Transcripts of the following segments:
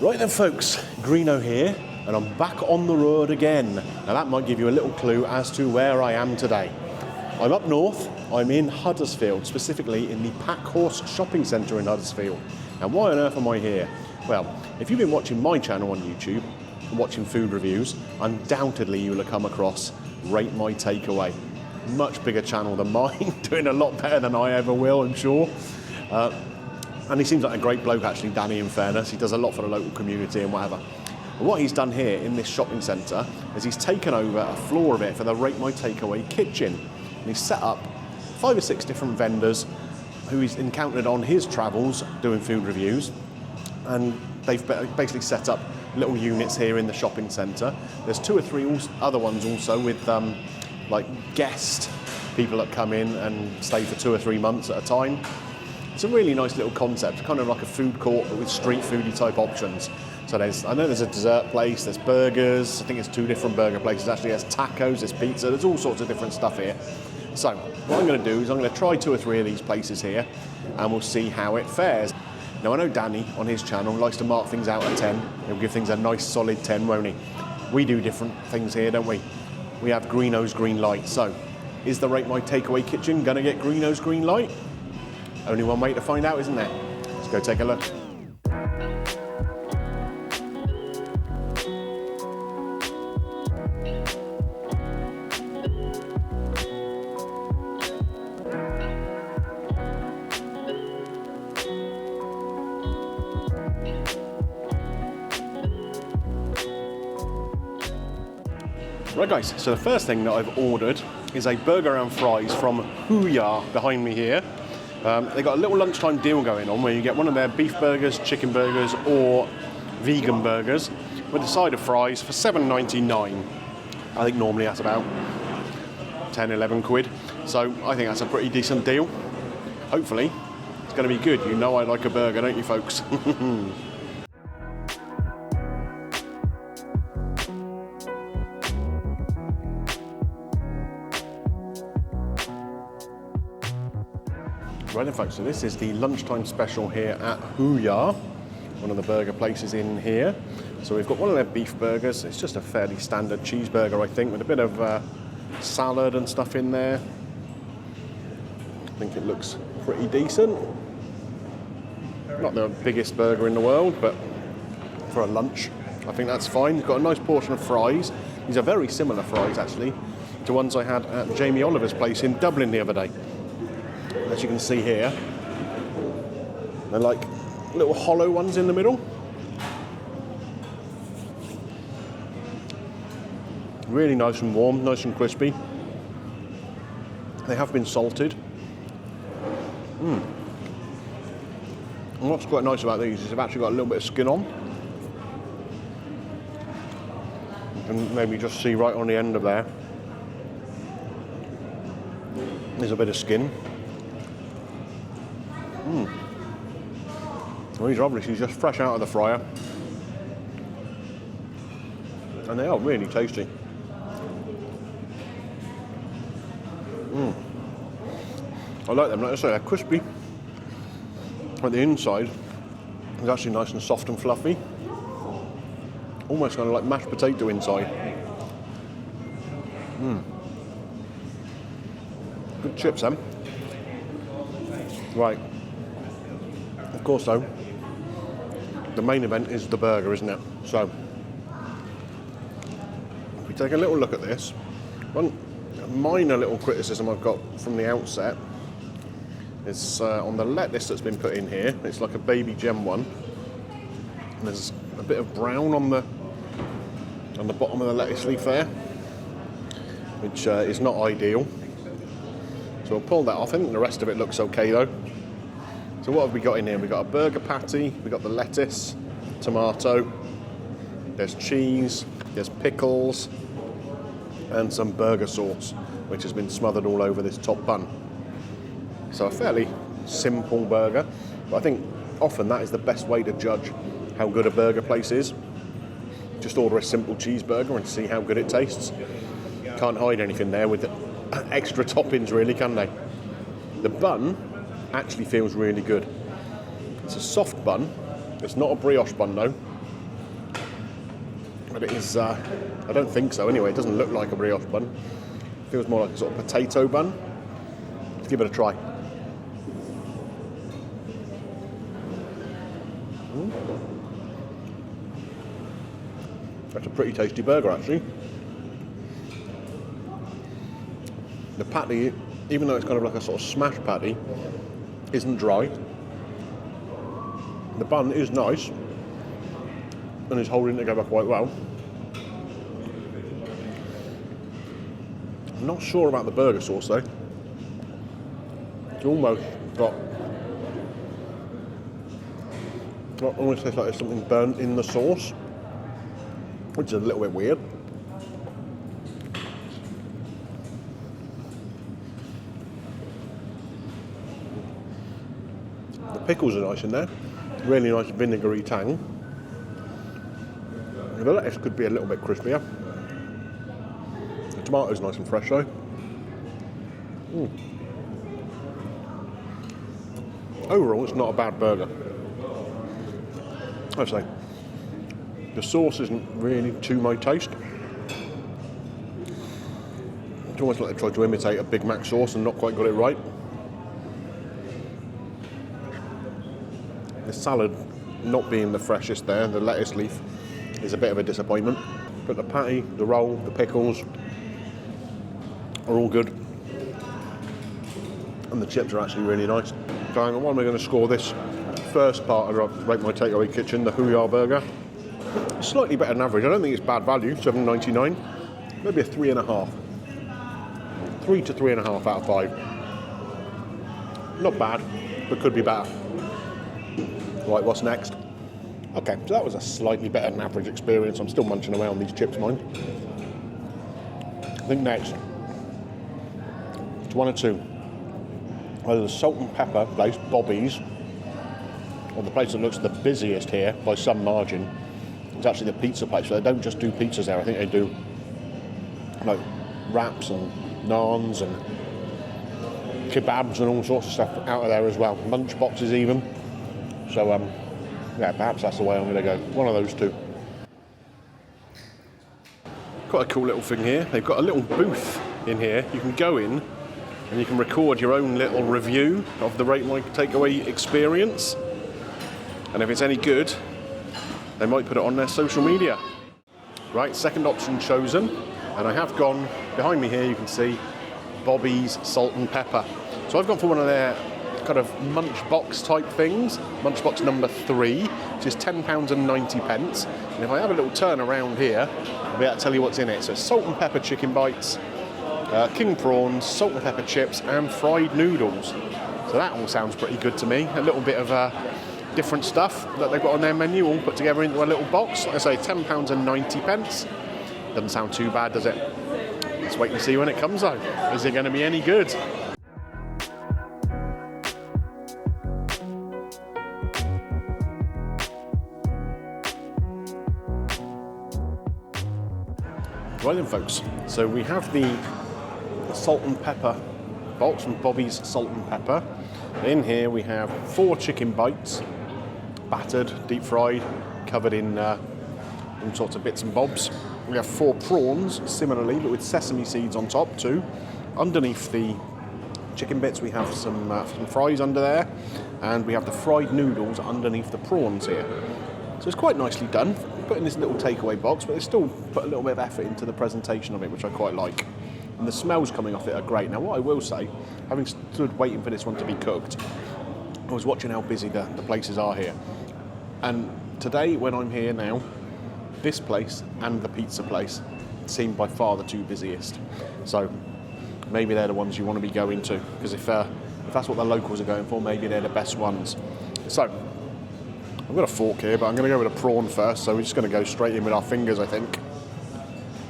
Right then folks, Greeno here, and I'm back on the road again. Now that might give you a little clue as to where I am today. I'm up north, I'm in Huddersfield, specifically in the Packhorse shopping centre in Huddersfield. And why on earth am I here? Well, if you've been watching my channel on YouTube, watching food reviews, undoubtedly you'll have come across Rate My Takeaway. Much bigger channel than mine, doing a lot better than I ever will, I'm sure. And he seems like a great bloke actually, Danny, in fairness. He does a lot for the local community and whatever. But what he's done here in this shopping centre is he's taken over a floor of it for the Rate My Takeaway kitchen. And he's set up 5 or 6 different vendors who he's encountered on his travels doing food reviews. And they've basically set up little units here in the shopping centre. There's 2 or 3 other ones also with like guest people that come in and stay for 2 or 3 months at a time. It's a really nice little concept, kind of like a food court but with street foodie type options. So I know there's a dessert place, there's burgers, I think it's 2 different burger places actually, there's tacos, there's pizza, there's all sorts of different stuff here. So what I'm going to do is I'm going to try 2 or 3 of these places here and we'll see how it fares. Now I know Danny on his channel likes to mark things out of 10, he'll give things a nice solid 10, won't he? We do different things here, don't we? We have Greeno's green light. So is the Rate My Takeaway kitchen going to get Greeno's green light? Only one way to find out, isn't there? Let's go take a look. Right guys, so the first thing that I've ordered is a burger and fries from Hooyah behind me here. They've got a little lunchtime deal going on where you get one of their beef burgers, chicken burgers or vegan burgers with a side of fries for $7.99. I think normally that's about 10, 11 quid. So I think that's a pretty decent deal. Hopefully it's going to be good. You know I like a burger, don't you folks? Right then folks, so this is the lunchtime special here at Hooyah, one of the burger places in here. So we've got one of their beef burgers. It's just a fairly standard cheeseburger, I think, with a bit of salad and stuff in there. I think it looks pretty decent. Not the biggest burger in the world, but for a lunch, I think that's fine. It's got a nice portion of fries. These are very similar fries, actually, to ones I had at Jamie Oliver's place in Dublin the other day. As you can see here, they're like little hollow ones in the middle. Really nice and warm, nice and crispy. They have been salted. And what's quite nice about these is they've actually got a little bit of skin on. You can maybe just see right on the end of there. There's a bit of skin. Well, these are obviously just fresh out of the fryer. And they are really tasty. I like them, like I say, they're crispy. But the inside is actually nice and soft and fluffy. Almost kind of like mashed potato inside. Good chips, then. Right. Of course, though, the main event is the burger, isn't it? So, if we take a little look at this, one minor little criticism I've got from the outset is on the lettuce that's been put in here. It's like a baby gem one. And there's a bit of brown on the bottom of the lettuce leaf there, which is not ideal. So we'll pull that off. I think the rest of it looks okay though. So what have we got in here? We've got a burger patty, we've got the lettuce, tomato, there's cheese, there's pickles, and some burger sauce, which has been smothered all over this top bun. So a fairly simple burger, but I think often that is the best way to judge how good a burger place is. Just order a simple cheeseburger and see how good it tastes. Can't hide anything there with the extra toppings really, can they? The bun actually feels really good. It's a soft bun. It's not a brioche bun though. But it is, I don't think so anyway, it doesn't look like a brioche bun. It feels more like a sort of potato bun. Let's give it a try. That's a pretty tasty burger actually. The patty, even though it's kind of like a sort of smash patty, isn't dry. The bun is nice and is holding together quite well. I'm not sure about the burger sauce though. It's almost got, almost tastes like there's something burnt in the sauce, which is a little bit weird. The pickles are nice in there, really nice vinegary tang. The lettuce could be a little bit crispier. The tomato's nice and fresh though. Overall, it's not a bad burger. I'd say the sauce isn't really to my taste. It's almost like they tried to imitate a Big Mac sauce and not quite got it right. The salad not being the freshest there, the lettuce leaf is a bit of a disappointment. But the patty, the roll, the pickles are all good. And the chips are actually really nice. So what am I going to score this first part of Rate My Takeaway Kitchen, the hooyah burger? Slightly better than average. I don't think it's bad value, $7.99. Maybe a 3.5. 3 to 3.5 out of 5. Not bad, but could be better. Right, what's next? Okay, so that was a slightly better than average experience. I'm still munching away on these chips, mind. I think next, it's one or two. Either the salt and pepper place, Bobby's, or the place that looks the busiest here by some margin. It's actually the pizza place. So they don't just do pizzas there. I think they do like wraps and naans and kebabs and all sorts of stuff out of there as well. Munch Boxes even. So yeah, perhaps that's the way I'm going to go. One of those two. Quite a cool little thing here. They've got a little booth in here. You can go in and you can record your own little review of the Rate My Takeaway experience. And if it's any good, they might put it on their social media. Right, second option chosen. And I have gone, behind me here you can see Bobby's Salt and Pepper. So I've gone for one of their kind of Munch Box type things. Munch Box number 3, which is £10.90. And if I have a little turn around here, I'll be able to tell you what's in it. So it's salt and pepper chicken bites, king prawns, salt and pepper chips, and fried noodles. So that all sounds pretty good to me. A little bit of different stuff that they've got on their menu, all put together into a little box. Like I say, £10.90. Doesn't sound too bad, does it? Let's wait and see when it comes though. Is it going to be any good? Right then folks, so we have the salt and pepper box from Bobby's Salt and Pepper. In here we have 4 chicken bites, battered, deep fried, covered in all sorts of bits and bobs. We have 4 prawns, similarly, but with sesame seeds on top too. Underneath the chicken bits we have some fries under there, and we have the fried noodles underneath the prawns here. So it's quite nicely done. Put in this little takeaway box, but they still put a little bit of effort into the presentation of it, which I quite like. And the smells coming off it are great. Now, what I will say, having stood waiting for this one to be cooked, I was watching how busy the places are here. And today, when I'm here now, this place and the pizza place seem by far the 2 busiest. So maybe they're the ones you want to be going to, because if that's what the locals are going for, maybe they're the best ones. So I've got a fork here, but I'm going to go with a prawn first, so we're just going to go straight in with our fingers, I think.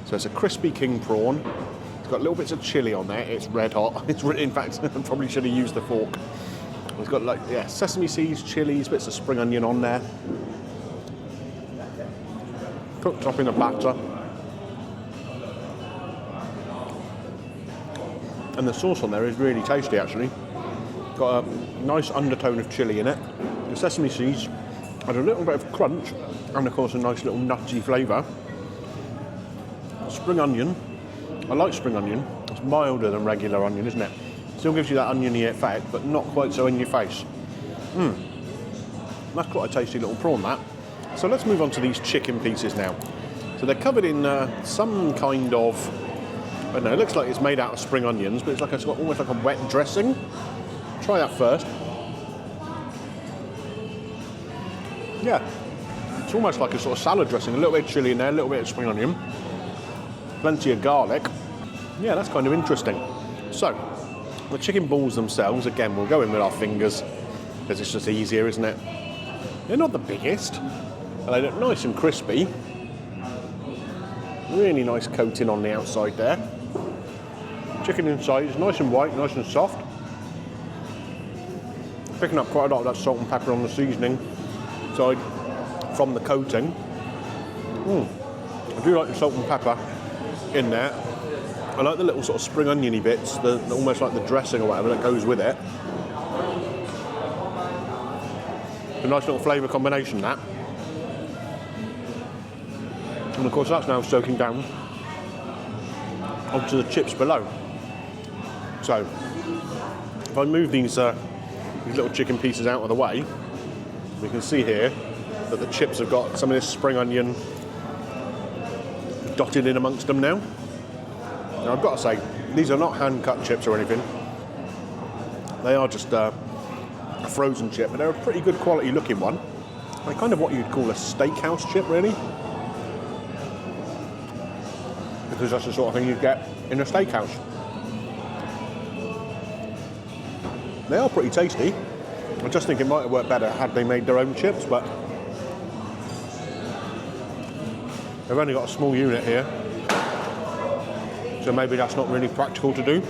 So it's a crispy king prawn. It's got little bits of chilli on there. It's red hot. It's in fact, I probably should have used the fork. It's got like, yeah, sesame seeds, chilies, bits of spring onion on there. Cooked up in a batter. And the sauce on there is really tasty, actually. Got a nice undertone of chilli in it. The sesame seeds had a little bit of crunch, and of course a nice little nutty flavour. Spring onion. I like spring onion. It's milder than regular onion, isn't it? Still gives you that oniony effect, but not quite so in your face. That's quite a tasty little prawn, that. So let's move on to these chicken pieces now. So they're covered in some kind of, I don't know, it looks like it's made out of spring onions, but it's got almost like a wet dressing. Try that first. Yeah, it's almost like a sort of salad dressing. A little bit of chilli in there, a little bit of spring onion. Plenty of garlic. Yeah, that's kind of interesting. So, the chicken balls themselves, again, we'll go in with our fingers, because it's just easier, isn't it? They're not the biggest, but they look nice and crispy. Really nice coating on the outside there. Chicken inside is nice and white, nice and soft. Picking up quite a lot of that salt and pepper on the seasoning side from the coating. I do like the salt and pepper in there. I like the little sort of spring oniony bits, almost like the dressing or whatever that goes with it. It's a nice little flavour combination, that. And of course that's now soaking down onto the chips below. So, if I move these little chicken pieces out of the way, we can see here that the chips have got some of this spring onion dotted in amongst them now. Now I've got to say, these are not hand-cut chips or anything. They are just a frozen chip, but they're a pretty good quality looking one. They're kind of what you'd call a steakhouse chip, really. Because that's the sort of thing you'd get in a steakhouse. They are pretty tasty. I just think it might have worked better had they made their own chips, but they've only got a small unit here, so maybe that's not really practical to do.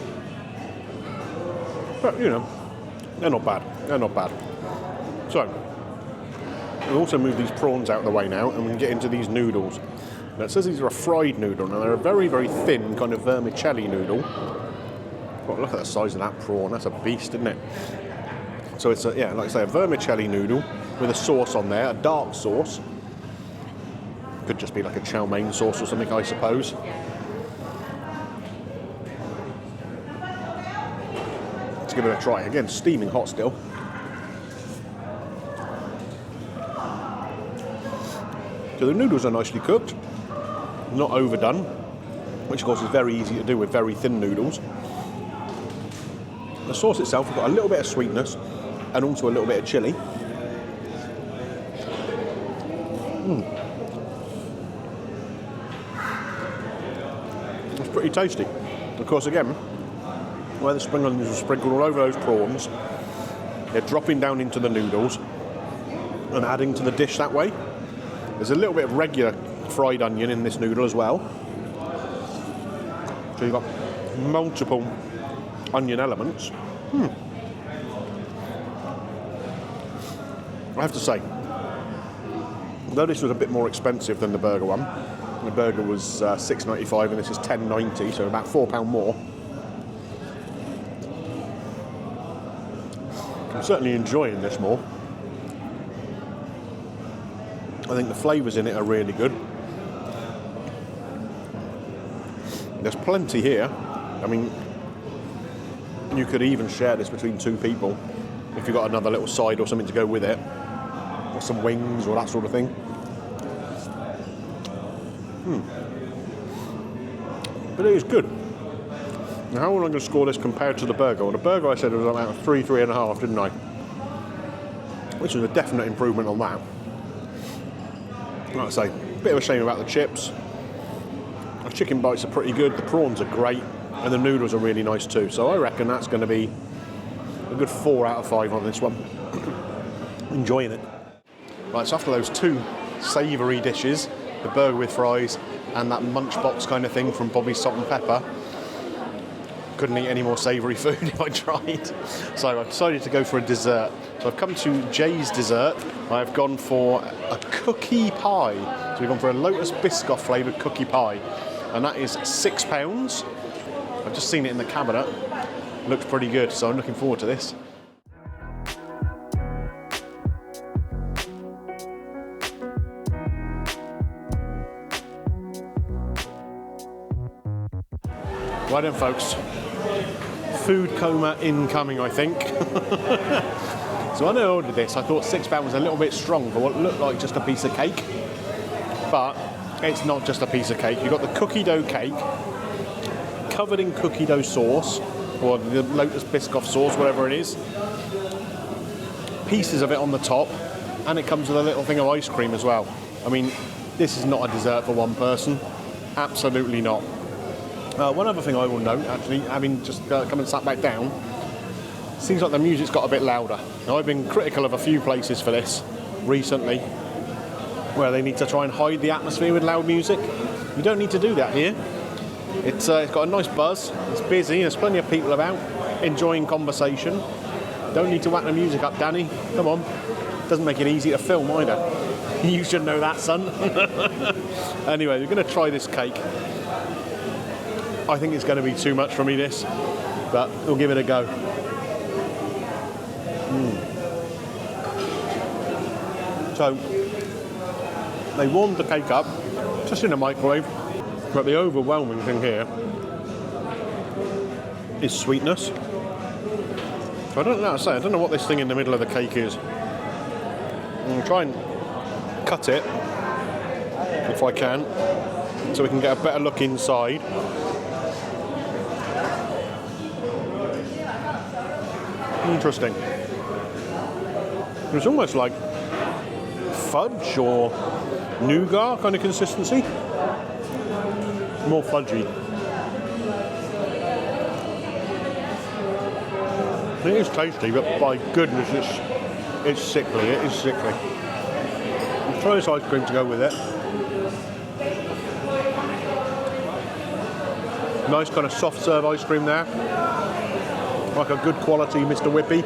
But, you know, they're not bad. They're not bad. So, we'll also move these prawns out of the way now, and we can get into these noodles. Now, it says these are a fried noodle. Now, they're a very, very thin kind of vermicelli noodle. But look at the size of that prawn. That's a beast, isn't it? So it's, like I say, a vermicelli noodle with a sauce on there, a dark sauce. Could just be like a chow mein sauce or something, I suppose. Let's give it a try. Again, steaming hot still. So the noodles are nicely cooked, not overdone, which of course is very easy to do with very thin noodles. The sauce itself has got a little bit of sweetness and also a little bit of chilli. It's pretty tasty. Of course, again, where the spring onions are sprinkled all over those prawns, they're dropping down into the noodles and adding to the dish that way. There's a little bit of regular fried onion in this noodle as well. So you've got multiple onion elements. I have to say, though this was a bit more expensive than the burger one, the burger was $6.95 and this is $10.90, so about £4 more. I'm certainly enjoying this more. I think the flavours in it are really good. There's plenty here. I mean, you could even share this between two people if you've got another little side or something to go with it, or some wings or that sort of thing. But it is good. Now, how am I going to score this compared to the burger? Well, the burger I said was about 3.5, didn't I? Which is a definite improvement on that. Like I say, a bit of a shame about the chips. The chicken bites are pretty good, the prawns are great, and the noodles are really nice too. So I reckon that's going to be a good 4 out of 5 on this one. Enjoying it. Right, so after those two savoury dishes, the burger with fries and that Munch Box kind of thing from Bobby's Salt and Pepper, couldn't eat any more savoury food if I tried. So I've decided to go for a dessert. So I've come to Jay's Dessert. I've gone for a cookie pie. So we've gone for a Lotus Biscoff flavoured cookie pie. And that is £6. I've just seen it in the cabinet. Looks pretty good, so I'm looking forward to this. Right then, folks. Food coma incoming, I think. So when I ordered this, I thought £6 was a little bit strong for what looked like just a piece of cake. But it's not just a piece of cake. You've got the cookie dough cake, covered in cookie dough sauce, or the Lotus Biscoff sauce, whatever it is. Pieces of it on the top, and it comes with a little thing of ice cream as well. I mean, this is not a dessert for one person. Absolutely not. One other thing I will note, actually, having just come and sat back down, seems like the music's got a bit louder. Now, I've been critical of a few places for this recently, where they need to try and hide the atmosphere with loud music. You don't need to do that here. It's got a nice buzz, it's busy, there's plenty of people about, enjoying conversation. Don't need to whack the music up, Danny. Come on. Doesn't make it easy to film either. You should know that, son. Anyway, we're going to try this cake. I think it's going to be too much for me, this, but we'll give it a go. So, they warmed the cake up, just in a microwave, but the overwhelming thing here is sweetness. So I don't know how to say, I don't know what this thing in the middle of the cake is. I'm trying to cut it, if I can, so we can get a better look inside. Interesting. It's almost like fudge or nougat kind of consistency. More fudgy. It is tasty, but by goodness, it's sickly. It is sickly. Let's try this ice cream to go with it. Nice kind of soft serve ice cream there. Like a good quality Mr. Whippy.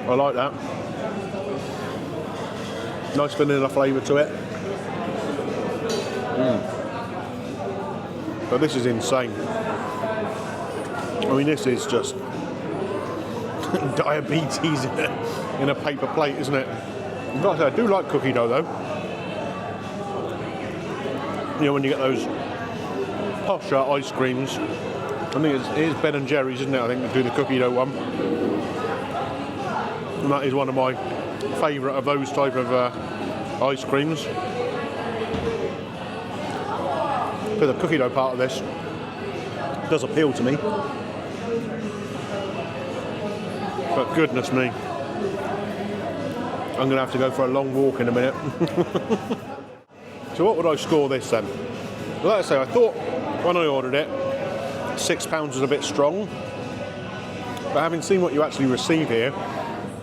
I like that. Nice vanilla flavour to it. But this is insane. I mean, this is just diabetes in a paper plate, isn't it? Like I say, I do like cookie dough though. You know, when you get those posher ice creams, I think it is Ben and Jerry's, isn't it? I think they do the cookie dough one. And that is one of my favourite of those type of ice creams. But the cookie dough part of this does appeal to me. But goodness me, I'm going to have to go for a long walk in a minute. So what would I score this then? Well, like I say, I thought when I ordered it, £6 was a bit strong. But having seen what you actually receive here,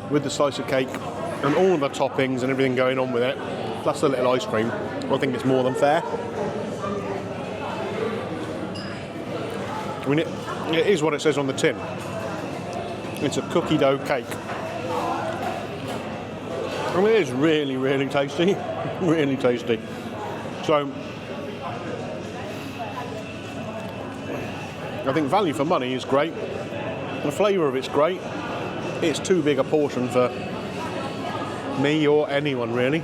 with the slice of cake and all of the toppings and everything going on with it, plus the little ice cream, I think it's more than fair. I mean, it is what it says on the tin. It's a cookie dough cake. I mean, it is really, really tasty. Really tasty. So, I think value for money is great. The flavour of it's great. It's too big a portion for me or anyone, really.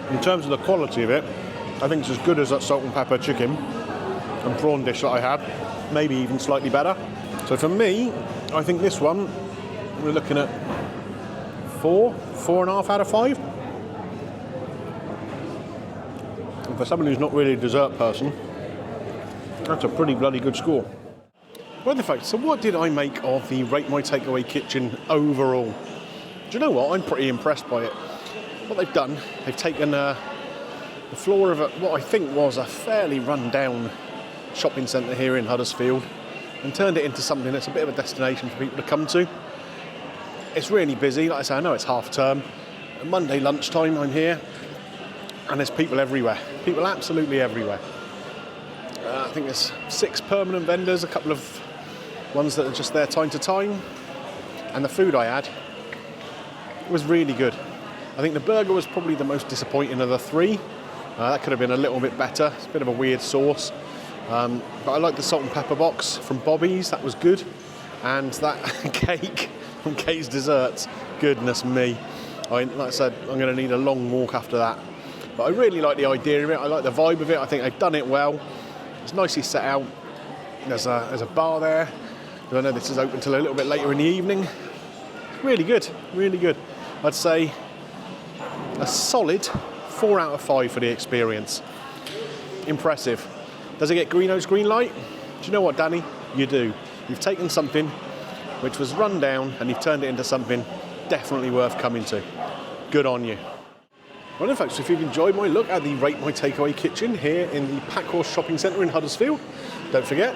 In terms of the quality of it, I think it's as good as that salt and pepper chicken and prawn dish that I had. Maybe even slightly better. So for me, I think this one, we're looking at 4.5 out of 5. And for someone who's not really a dessert person, that's a pretty bloody good score. Well, the fact, so what did I make of the Rate My Takeaway kitchen overall? Do you know what? I'm pretty impressed by it. What they've done, they've taken the floor of what I think was a fairly run-down shopping centre here in Huddersfield and turned it into something that's a bit of a destination for people to come to. It's really busy. Like I say, I know it's half term. Monday lunchtime, I'm here, and there's people everywhere. People absolutely everywhere. I think there's 6 permanent vendors, a couple of ones that are just there time to time, and the food I had was really good. I think the burger was probably the most disappointing of the 3. That could have been a little bit better. It's a bit of a weird sauce. But I like the salt and pepper box from Bobby's, that was good. And that cake from Kay's Desserts, goodness me. Like I said, I'm going to need a long walk after that. But I really like the idea of it, I like the vibe of it, I think they've done it well. It's nicely set out. There's a bar there. I know this is open till a little bit later in the evening. Really good, really good. I'd say a solid 4 out of 5 for the experience. Impressive. Does it get Greeno's green light? Do you know what, Danny? You do. You've taken something which was run down and you've turned it into something definitely worth coming to. Good on you. Well then folks, if you've enjoyed my look at the Rate My Takeaway kitchen here in the Packhorse shopping centre in Huddersfield, don't forget,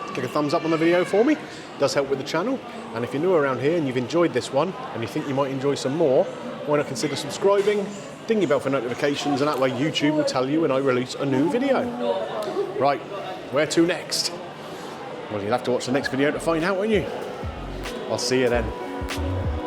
click a thumbs up on the video for me. It does help with the channel. And if you're new around here and you've enjoyed this one and you think you might enjoy some more, why not consider subscribing, ding your bell for notifications, and that way YouTube will tell you when I release a new video. Right, where to next? Well, you'll have to watch the next video to find out, won't you? I'll see you then.